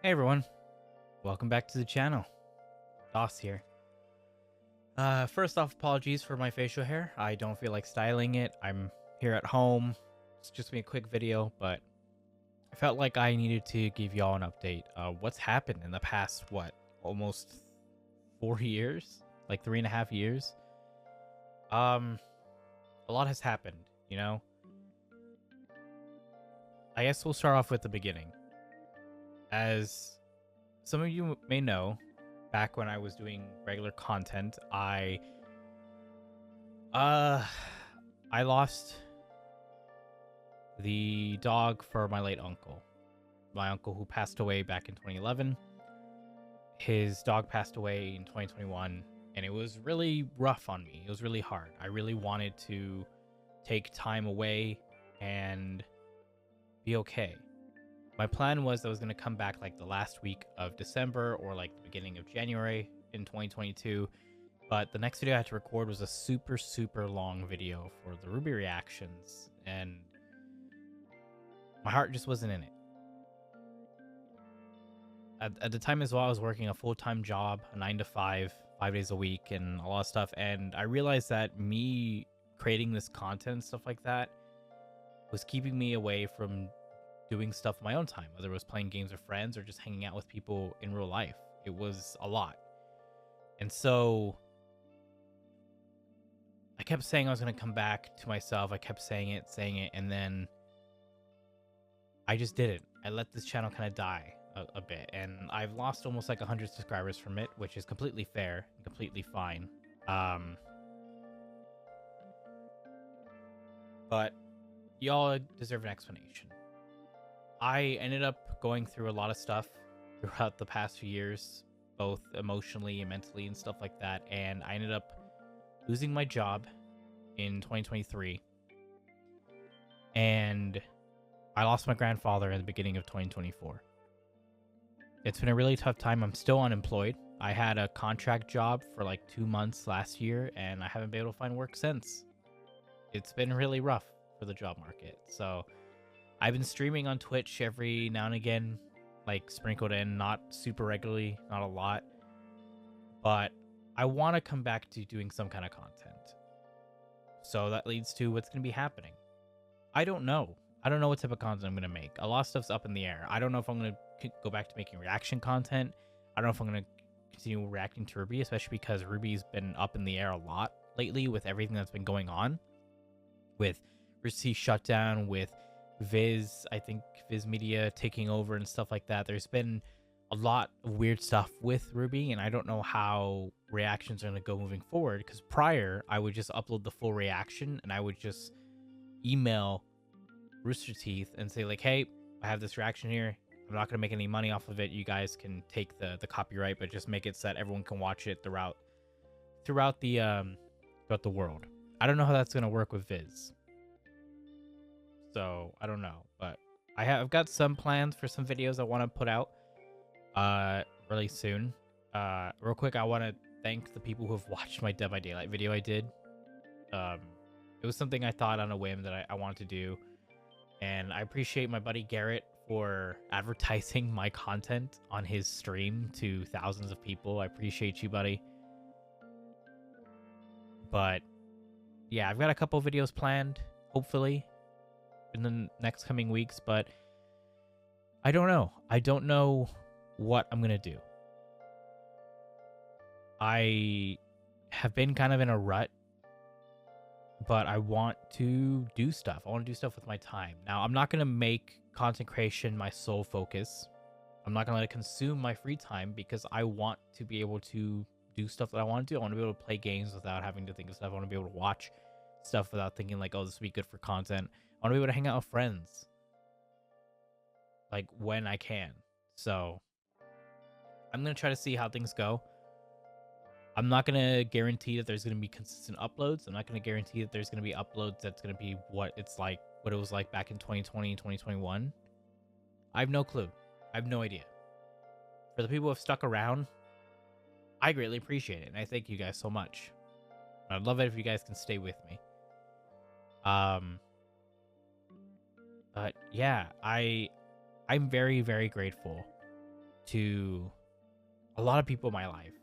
Hey everyone, welcome back to the channel. Doss here. First off, apologies for my facial hair. I don't feel like styling it. I'm here at home. It's just gonna be a quick video, but I felt like I needed to give y'all an update. What's happened in the past, almost 4 years? Like 3.5 years? A lot has happened, you know? I guess we'll start off with the beginning. As some of you may know, back when I was doing regular content, uh I lost the dog for my late uncle. My uncle who passed away back in 2011. His dog passed away in 2021 and it was really rough on me. It was really hard. I really wanted to take time away and be okay. My plan was I was going to come back like the last week of December or like the beginning of January in 2022. But the next video I had to record was a super long video for the RWBY reactions, and my heart just wasn't in it. At the time as well, I was working a full-time job, a 9 to 5, 5 days a week, and a lot of stuff. And I realized that me creating this content and stuff like that was keeping me away from doing stuff on my own time, whether it was playing games with friends or just hanging out with people in real life. It was a lot. And so I kept saying I was going to come back to myself. I kept saying it, and then I just didn't. I let this channel kind of die a bit, and I've lost almost like 100 subscribers from it, which is completely fair and completely fine. But y'all deserve an explanation. I ended up going through a lot of stuff throughout the past few years, both emotionally and mentally and stuff like that, and I ended up losing my job in 2023, and I lost my grandfather in the beginning of 2024. It's been a really tough time. I'm still unemployed. I had a contract job for like 2 months last year, and I haven't been able to find work since. It's been really rough for the job market. So I've been streaming on Twitch every now and again, like sprinkled in, not super regularly, not a lot. But I want to come back to doing some kind of content. So that leads to what's going to be happening. I don't know. I don't know what type of content I'm going to make. A lot of stuff's up in the air. I don't know if I'm going to go back to making reaction content. I don't know if I'm going to continue reacting to RWBY, especially because RWBY's been up in the air a lot lately with everything that's been going on. With Rooster shutdown, with Viz, I think Viz Media taking over and stuff like that. There's been a lot of weird stuff with RWBY, and I don't know how reactions are going to go moving forward, because prior, I would just upload the full reaction, and I would just email Rooster Teeth and say like, hey, I have this reaction here. I'm not going to make any money off of it. You guys can take the copyright, but just make it so that everyone can watch it throughout the world. I don't know how that's going to work with Viz. So I don't know, but I've got some plans for some videos I want to put out really soon. Real quick, I want to thank the people who have watched my Dead by Daylight video I did. It was something I thought on a whim that I wanted to do, and I appreciate my buddy Garrett for advertising my content on his stream to thousands of people. I appreciate you, buddy. But yeah, I've got a couple videos planned, hopefully, in the next coming weeks, but I don't know. I don't know what I'm going to do. I have been kind of in a rut, but I want to do stuff. I want to do stuff with my time. Now, I'm not going to make content creation my sole focus. I'm not going to let it consume my free time, because I want to be able to do stuff that I want to do. I want to be able to play games without having to think of stuff. I want to be able to watch stuff without thinking like, oh, this would be good for content. I want to be able to hang out with friends, like, when I can. So I'm going to try to see how things go. I'm not going to guarantee that there's going to be consistent uploads. I'm not going to guarantee that there's going to be uploads that's going to be what it was like back in 2020 and 2021. I have no clue. I have no idea. For the people who have stuck around, I greatly appreciate it, and I thank you guys so much. I'd love it if you guys can stay with me. But yeah, I'm very, very grateful to a lot of people in my life,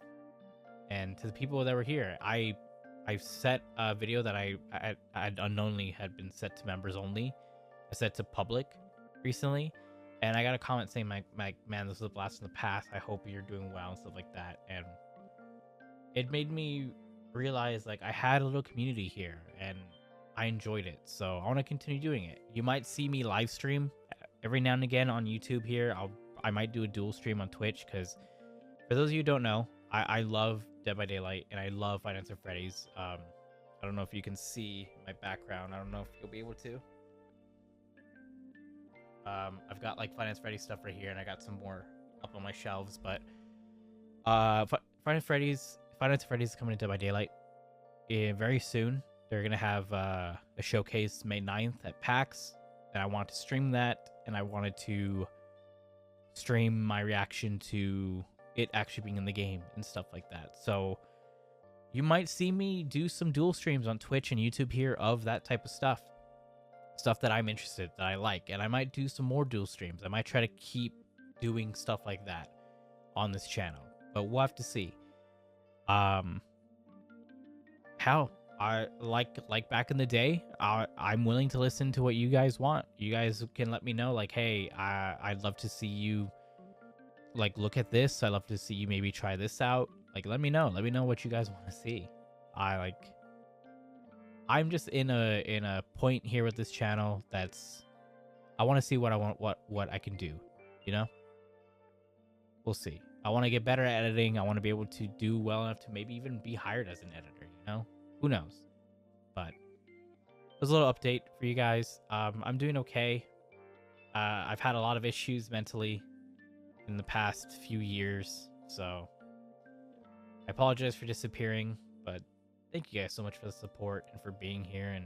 and to the people that were here. I've set a video that I'd unknowingly had been set to members only. I set to public recently, and I got a comment saying, "My man, this was a blast from the past. I hope you're doing well and stuff like that." And it made me realize like I had a little community here, and I enjoyed it. So I want to continue doing it. You might see me live stream every now and again on YouTube here. I might do a dual stream on Twitch, because for those of you who don't know, I love Dead by Daylight and I love Five Nights at Freddy's. I don't know if you can see my background. I don't know if you'll be able to. I've got like Five Nights at Freddy's stuff right here, and I got some more up on my shelves. But Five Nights at Freddy's is coming to Dead by Daylight very soon. They're gonna have a showcase May 9th at PAX, and I want to stream that, and I wanted to stream my reaction to it actually being in the game and stuff like that. So you might see me do some dual streams on Twitch and YouTube here of that type of stuff that I'm interested, that I like, and I might do some more dual streams. I might try to keep doing stuff like that on this channel, but we'll have to see. How I like back in the day, I'm willing to listen to what you guys want. You guys can let me know, like, hey, I'd love to see you like look at this. I'd love to see you maybe try this out. Like, let me know what you guys want to see. I'm just in a point here with this channel that's I want to see what I want, what I can do, you know? We'll see. I want to get better at editing. I want to be able to do well enough to maybe even be hired as an editor, you know? Who knows? But it was a little update for you guys. I'm doing okay. I've had a lot of issues mentally in the past few years, so I apologize for disappearing, but thank you guys so much for the support and for being here and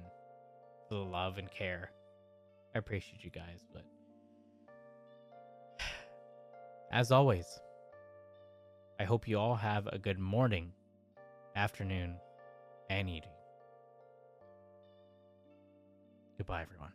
for the love and care. I appreciate you guys, but as always, I hope you all have a good morning, afternoon, and evening. Goodbye, everyone.